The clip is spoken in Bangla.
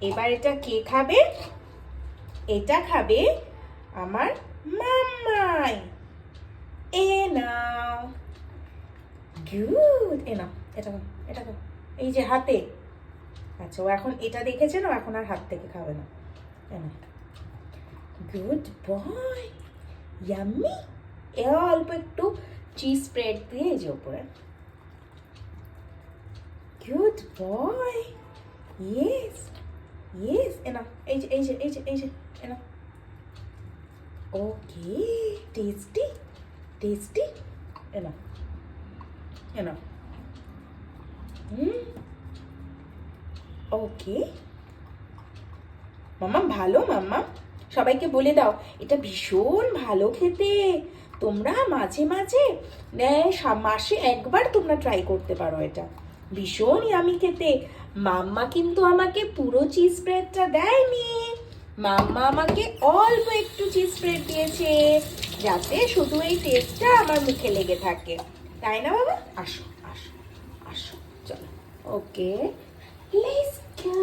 এবার এটা কে খাবে? এটা খাবে আমার মাম্মাই। এ নাও। গুড। এ নাও, এটা নাও, এটা নাও। এই যে হাতে। আচ্ছা, ও এখন এটা দেখেছে না, এখন আর হাত থেকে খাবে না। এ নাও। Good boy. ইয়াম্মি। এ অল্প একটু চিজ স্প্রেড দিয়ে এই যে উপরে। Good boy. Yes yes. এ নাও, এই যে এই যে এই যে এই যে, এ নাও। ওকে, টেস্টি টেস্টি। এ নাও, এ নাও। ওকে মাম্মা, ভালো মাম্মা। সবাইকে বলে দাও এটা ভীষণ ভালো খেতে। তোমরা মাঝে মাঝে মাসে একবার তোমরা ট্রাই করতে পারো, এটা ভীষণ ইয়ামি খেতে। মাম্মা কিন্তু আমাকে পুরো চিজ স্প্রেডটা দেয়নি, মাম্মা আমাকে অল্প একটু চিজ স্প্রেড দিয়েছে, যাতে শুধু এই টেস্টটা আমার মুখে লেগে থাকে, তাই না বাবা? আসো আসো আসো, চলো। ওকে, লেটস গো।